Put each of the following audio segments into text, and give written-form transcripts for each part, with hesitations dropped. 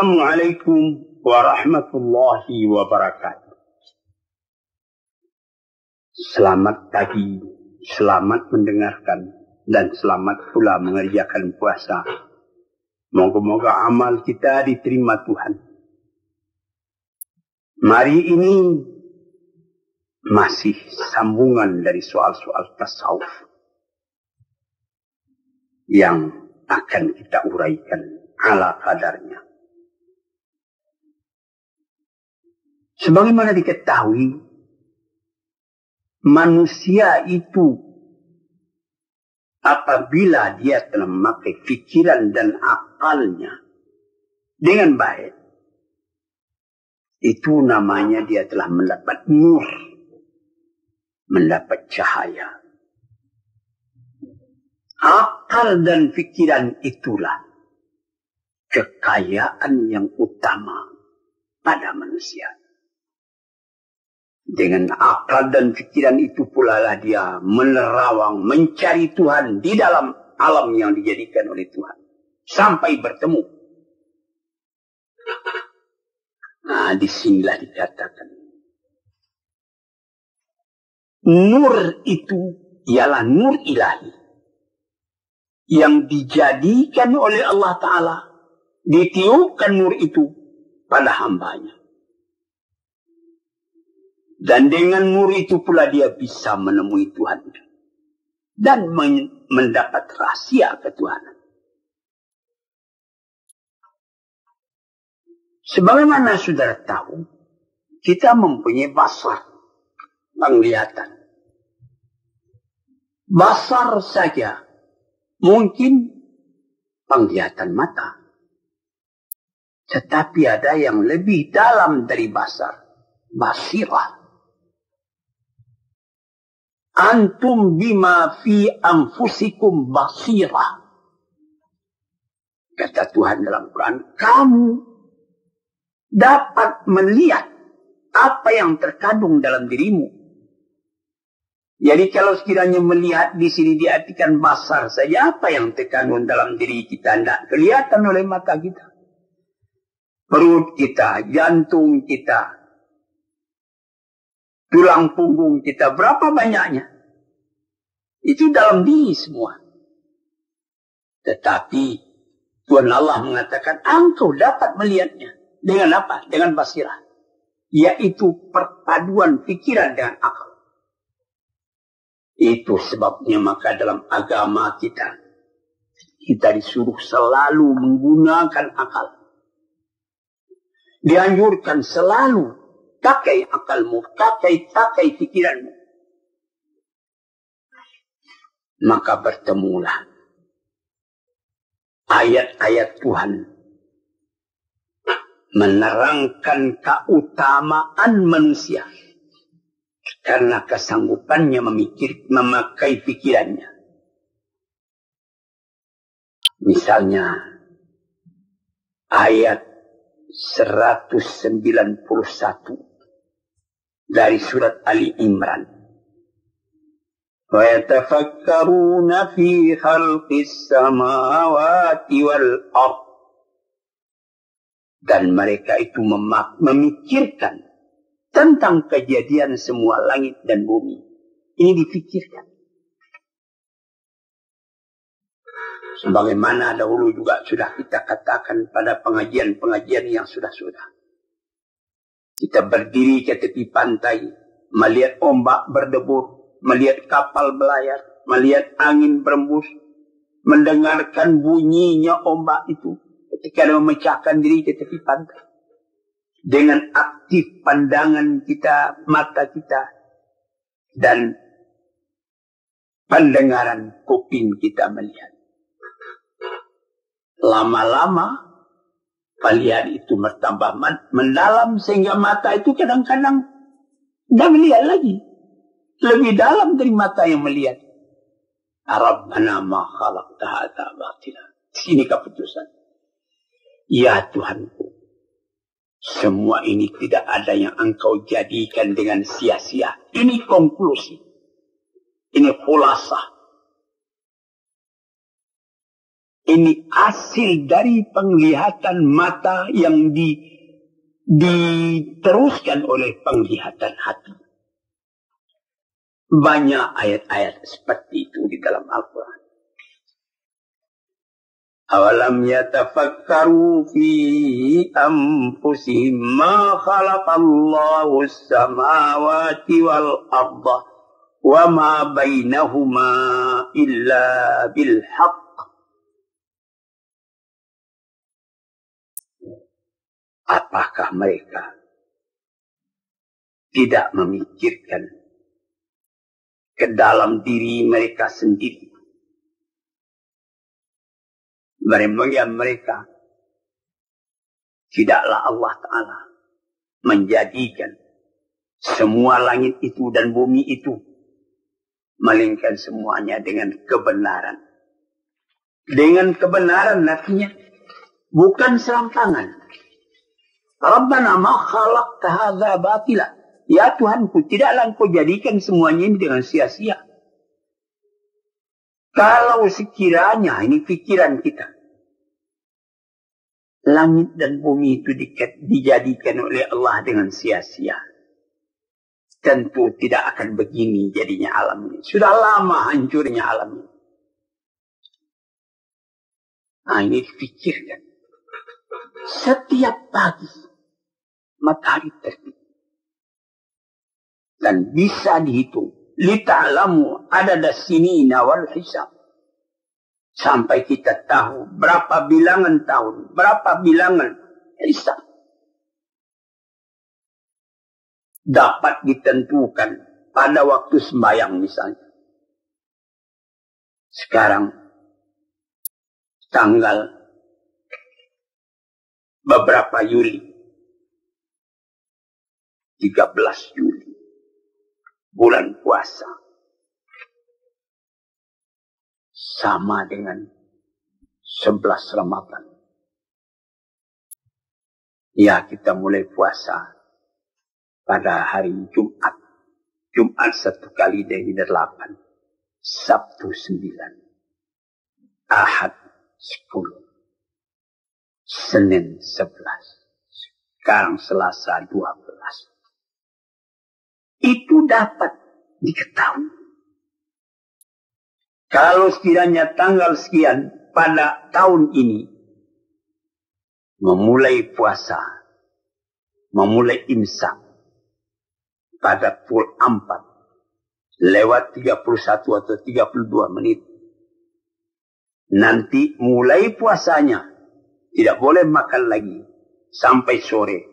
Assalamualaikum warahmatullahi wabarakatuh. Selamat pagi, selamat mendengarkan, dan selamat pula mengerjakan puasa. Moga-moga amal kita diterima Tuhan. Mari ini masih sambungan dari soal-soal tasawuf yang akan kita uraikan ala kadarnya. Sebagaimana diketahui, manusia itu apabila dia telah memakai pikiran dan akalnya dengan baik, itu namanya dia telah mendapat nur, mendapat cahaya. Akal dan pikiran itulah kekayaan yang utama pada manusia. Dengan akal dan pikiran itu pula lah dia menerawang, mencari Tuhan di dalam alam yang dijadikan oleh Tuhan. Sampai bertemu. Nah, disinilah dikatakan. Nur itu ialah nur ilahi. Yang dijadikan oleh Allah Ta'ala. Ditiupkan nur itu pada hambanya. Dan dengan nur itu pula dia bisa menemui Tuhan. Dan mendapat rahasia ketuhanan. Sebagaimana saudara tahu, kita mempunyai basar, penglihatan. Basar saja mungkin penglihatan mata. Tetapi ada yang lebih dalam dari basar. Basirah. Antum bima fi anfusikum basirah. Kata Tuhan dalam Quran. Kamu dapat melihat apa yang terkandung dalam dirimu. Jadi kalau sekiranya melihat di sini diartikan basar saja. Apa yang terkandung dalam diri kita tidak kelihatan oleh mata kita. Perut kita, jantung kita, tulang punggung kita, berapa banyaknya? Itu dalam diri semua. Tetapi Tuhan Allah mengatakan, engkau dapat melihatnya. Dengan apa? Dengan basirah. Yaitu perpaduan pikiran dengan akal. Itu sebabnya maka dalam agama kita disuruh selalu menggunakan akal. Dianjurkan selalu pakai akalmu, pakai pikiranmu. Maka bertemulah ayat-ayat Tuhan menerangkan keutamaan manusia karena kesanggupannya memakai pikirannya. Misalnya ayat 191 dari surat Ali Imran. Wa yatafakkaruna fi khalqis samawati wal ard. Dan mereka itu memikirkan tentang kejadian semua langit dan bumi. Ini dipikirkan. Sebagaimana dahulu juga sudah kita katakan pada pengajian-pengajian yang sudah-sudah. Kita berdiri ke tepi pantai, melihat ombak berdebur, melihat kapal belayar, melihat angin berembus, mendengarkan bunyinya ombak itu ketika dia memecahkan diri ke tepi pantai. Dengan aktif pandangan kita, mata kita, dan pendengaran kuping kita melihat. Lama-lama palihan itu bertambah mendalam sehingga mata itu kadang-kadang tidak melihat lagi. Lebih dalam dari mata yang melihat. Rabbana ma khalaqta hadza batila. Sini keputusan. Ya Tuhanku, semua ini tidak ada yang engkau jadikan dengan sia-sia. Ini konklusi. Ini khulasah. Ini hasil dari penglihatan mata yang diteruskan oleh penglihatan hati. Banyak ayat-ayat seperti itu di dalam Al-Quran. Awalam yatafakkaru fi anfusihim ma khalaqallahu as-samawati wal arda wa ma bainahuma illa bil haqq. Apakah mereka tidak memikirkan ke dalam diri mereka sendiri? Mereka tidaklah Allah Ta'ala menjadikan semua langit itu dan bumi itu, melainkan semuanya dengan kebenaran. Dengan kebenaran artinya bukan serampangan. Rabbana ma khalaqta hadza batila. Ya Tuhanku, tidaklah Engkau jadikan semuanya ini dengan sia-sia. Kalau sekiranya ini pikiran kita, langit dan bumi itu dijadikan oleh Allah dengan sia-sia, tentu tidak akan begini jadinya alam ini. Sudah lama hancurnya alam ini. Nah, ini dipikirkan. Setiap pagi matahari terbit dan bisa dihitung. Lita'lamu adada sinina wal hisab. Sampai kita tahu berapa bilangan tahun, berapa bilangan hisab. Dapat ditentukan pada waktu sembahyang misalnya. Sekarang tanggal beberapa Juli, 13 Juli. Bulan puasa. Sama dengan 11 Ramadan. Ya, kita mulai puasa pada hari Jumat. Jumat 1 kali dari 8. Sabtu 9. Ahad 10. Senin 11. Sekarang Selasa 12. Itu dapat diketahui. Kalau sekiranya tanggal sekian pada tahun ini memulai puasa, memulai imsak pada pukul 4 lewat 31 atau 32 menit. Nanti mulai puasanya tidak boleh makan lagi sampai sore.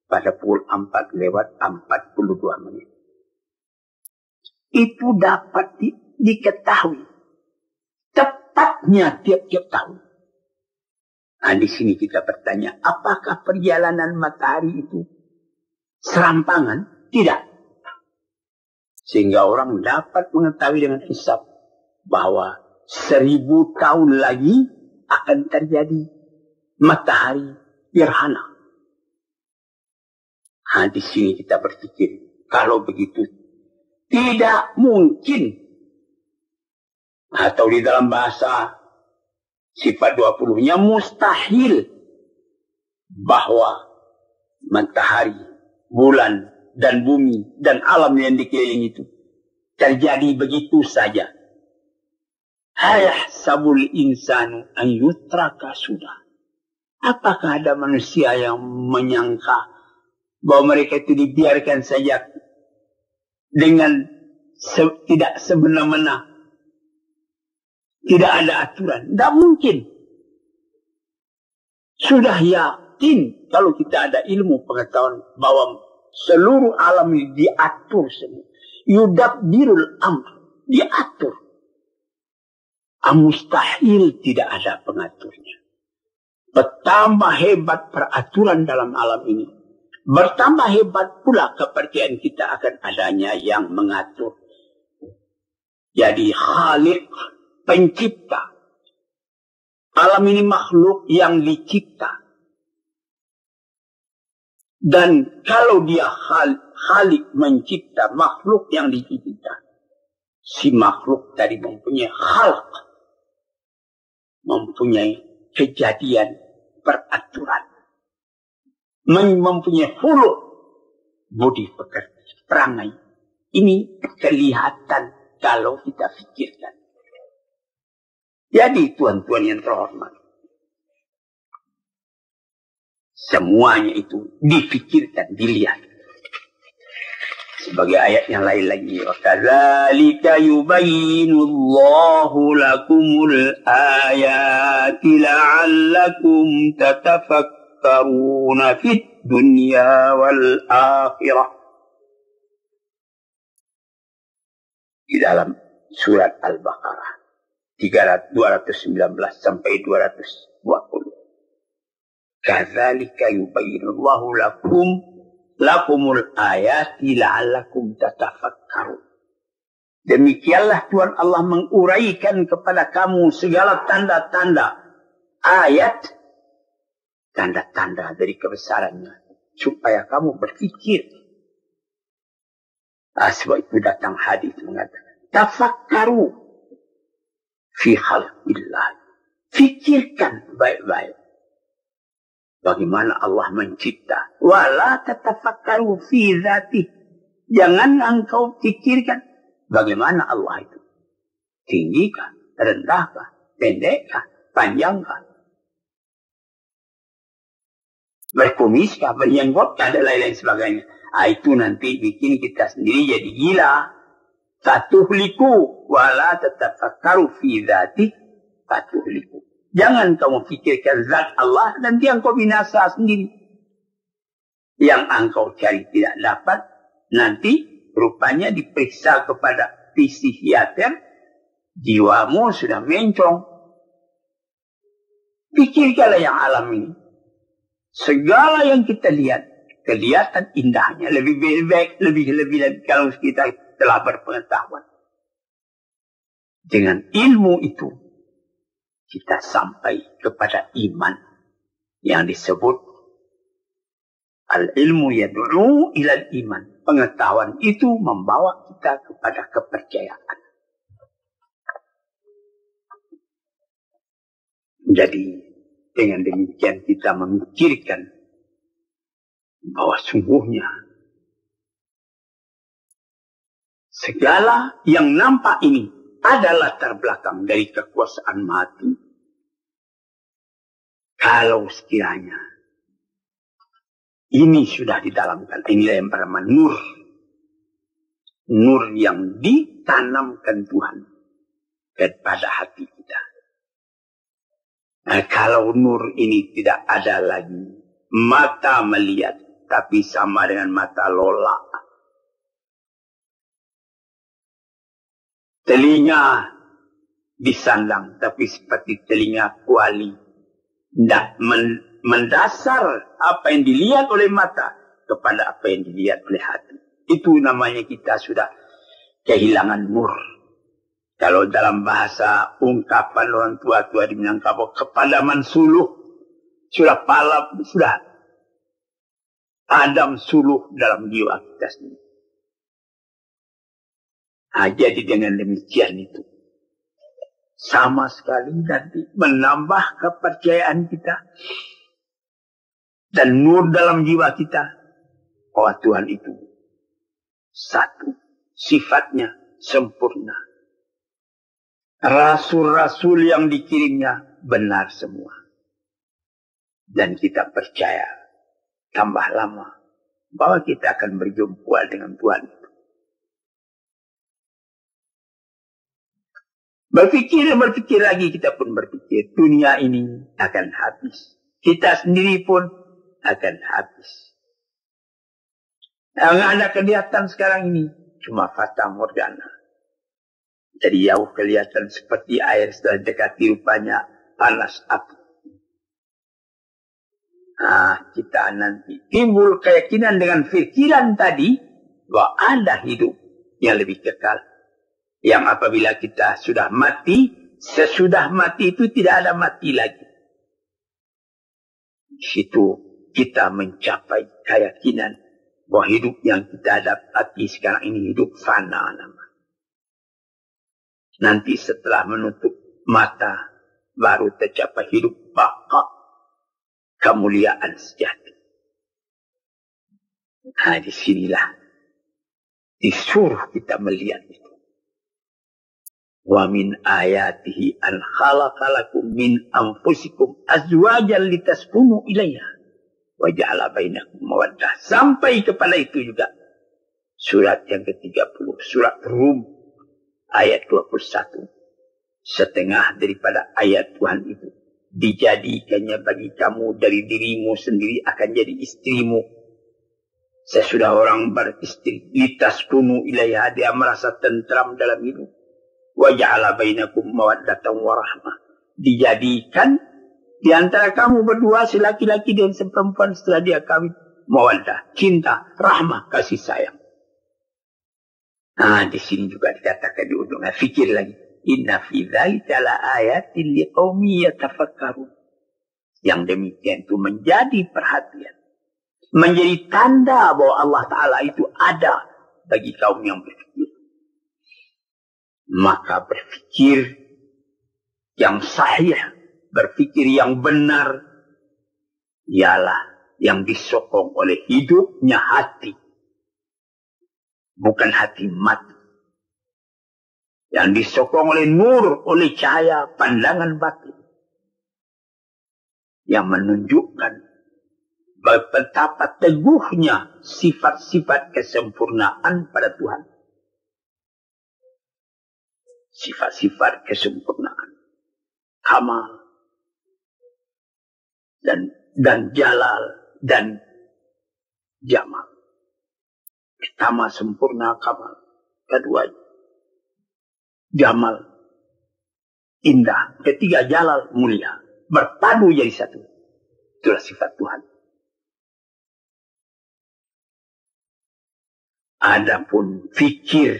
Pada pukul 4 lewat 42 menit. Itu dapat diketahui. Tepatnya tiap-tiap tahun. Nah, di sini kita bertanya, apakah perjalanan matahari itu serampangan? Tidak. Sehingga orang dapat mengetahui dengan hisab bahwa 1000 tahun lagi akan terjadi matahari gerhana. Nah, di sini kita berpikir, kalau begitu tidak mungkin, atau di dalam bahasa sifat 20-nya mustahil, bahwa matahari, bulan, dan bumi, dan alam yang dikelilingi itu terjadi begitu saja. Ayahsabul insanu an yutraka sudah. Apakah ada manusia yang menyangka bahwa mereka itu dibiarkan saja dengan tidak semena-mena, tidak ada aturan? Tidak mungkin. Sudah yakin kalau kita ada ilmu pengetahuan bahwa seluruh alam ini diatur semua. Yudabbirul amr, diatur. Mustahil tidak ada pengaturnya. Bertambah hebat peraturan dalam alam ini, bertambah hebat pula kepercayaan kita akan adanya yang mengatur. Jadi Khaliq, pencipta. Alam ini makhluk yang dicipta. Dan kalau dia Khaliq mencipta makhluk yang dicipta, si makhluk tadi mempunyai khalq. mempunyai kejadian peraturan, mempunyai hulu budi pekerti, perangai. Ini kelihatan kalau kita fikirkan. Jadi tuan-tuan yang terhormat, semuanya itu difikirkan, dilihat. Sebagai ayat yang lain lagi, وَكَذَلِكَ يُبَيِّنُ اللَّهُ لَكُمُ الْآيَاتِ لَعَلَّكُمْ تَتَفَكَّرُونَ فِي الدُّنْيَا وَالْآخِرَةِ. Di dalam surat Al-Baqarah 219 sampai 220. Kadzalika yubayyinullahu lakumul ayati la'allakum tatafakkarun. Demikianlah Tuhan Allah menguraikan kepada kamu segala tanda-tanda ayat, tanda-tanda dari kebesarannya, supaya kamu berpikir. Sebab itu datang hadis mengatakan, tafakkaru fi khalqillah. Fikirkan baik-baik bagaimana Allah mencipta. Wala tatafakkaru fi dzati. Jangan engkau pikirkan bagaimana Allah itu. Tinggikah, rendahkah, pendekkah, panjangkah, berkumiskah, berjenggotkah, dan lain-lain sebagainya. Itu nanti bikin kita sendiri jadi gila. Fatuhliku wala tatafakkaru fi dzati fatuhliku. Jangan kamu pikirkan zat Allah, nanti engkau binasa sendiri. Yang engkau cari tidak dapat, nanti rupanya diperiksa kepada psikiater, jiwamu sudah mencong. Pikirkanlah yang alam ini. Segala yang kita lihat, kelihatan indahnya, lebih baik, lebih kalau kita telah berpengetahuan. Dengan ilmu itu, kita sampai kepada iman yang disebut al-ilmu yad'u ilal iman. Pengetahuan itu membawa kita kepada kepercayaan. Jadi dengan demikian kita memikirkan bahwa sungguhnya segala yang nampak ini adalah latar belakang dari kekuasaan mati. Kalau sekiranya ini sudah didalamkan, inilah yang bernama nur. Nur yang ditanamkan Tuhan kepada hati kita. Nah, kalau nur ini tidak ada lagi, mata melihat, tapi sama dengan mata lola. Telinga disandang, tapi seperti telinga kuali. Tidak mendasar apa yang dilihat oleh mata kepada apa yang dilihat oleh hati. Itu namanya kita sudah kehilangan nur. Kalau dalam bahasa ungkapan orang tua-tua di Minangkabau, kepadaman suluh. Sudah palap, sudah padam suluh dalam jiwa kita sendiri. Jadi dengan demikian itu, sama sekali nanti menambah kepercayaan kita dan nur dalam jiwa kita. Oh, Tuhan itu satu, sifatnya sempurna. Rasul-rasul yang dikirimnya benar semua. Dan kita percaya tambah lama bahwa kita akan berjumpa dengan Tuhan. Berpikir lagi, kita pun berpikir dunia ini akan habis. Kita sendiri pun akan habis. Yang ada kelihatan sekarang ini cuma fata morgana. Jadi jauh kelihatan seperti air setelah dekati rupanya panas api. Kita nanti timbul keyakinan dengan pikiran tadi bahwa ada hidup yang lebih kekal. Yang apabila kita sudah mati, sesudah mati itu tidak ada mati lagi. Di situ kita mencapai keyakinan bahwa hidup yang kita dapati sekarang ini hidup fana namanya. Nanti setelah menutup mata, baru tercapai hidup baka, kemuliaan sejati. Nah, disinilah disuruh kita melihat itu. Wa min ayatihi an khalaqalakum min anfusikum azwajan litaskunu ilaiha wa ja'ala bainakum mawaddah. Sampai kepada itu juga. Surat yang ke-30, surat Rum ayat 21. Setengah daripada ayat Tuhan itu dijadikannya bagi kamu dari dirimu sendiri akan jadi istrimu. Sesudah orang beristri, litaskunu ilaiha, dia merasa tentram dalam hidup. Wa ja'ala bainakum mawaddatan warahmah. Dijadikan di antara kamu berdua, si laki-laki dan si perempuan setelah dia kawin, mawaddah, cinta, rahmah, kasih sayang. Nah, di sini juga dikatakan di ujungnya, fikir lagi. Inna fi dzalika la ayatin liqaumin yatafakkarun. Yang demikian itu menjadi perhatian, menjadi tanda bahwa Allah Ta'ala itu ada bagi kaum yang berfikir. Maka berfikir yang sahih, berfikir yang benar, ialah yang disokong oleh hidupnya hati. Bukan hati mati. Yang disokong oleh nur, oleh cahaya pandangan batin. Yang menunjukkan betapa teguhnya sifat-sifat kesempurnaan pada Tuhan. Sifat-sifat kesempurnaan, kamal, dan jalal, dan jamal. Pertama sempurna, kamal. Kedua jamal, indah. Ketiga jalal, mulia. Berpadu jadi satu. Itulah sifat Tuhan. Adapun fikir,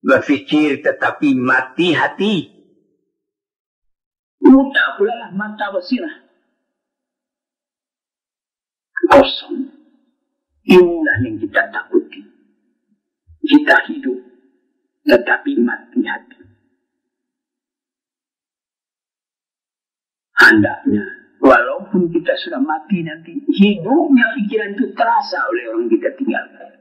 berfikir tetapi mati hati, mudah pula lah mata basirah. Kosong. Inilah yang kita takuti. Kita hidup tetapi mati hati. Hendaknya walaupun kita sudah mati nanti, hidupnya pikiran itu terasa oleh orang kita tinggalkan.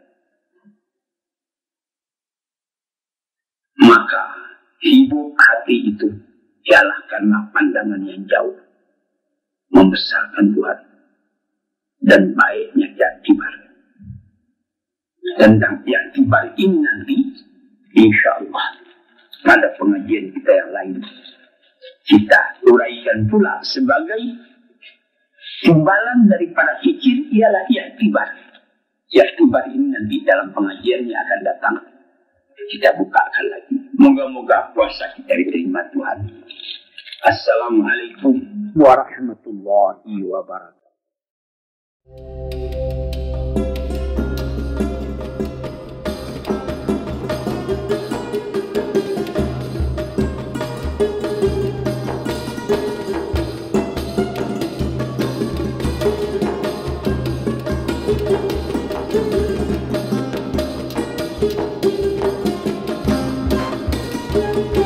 Maka hidup hati itu ialah karena pandangan yang jauh, membesarkan Tuhan, dan baiknya iktibar. Tentang iktibar ini nanti, insya Allah pada pengajian kita yang lain, kita uraikan pula sebagai timbalan daripada fikir ialah iktibar. Iktibar ini nanti dalam pengajiannya akan datang. Kita bukakan lagi. Moga-moga puasa kita diterima Tuhan. Assalamualaikum warahmatullahi wabarakatuh. Thank you.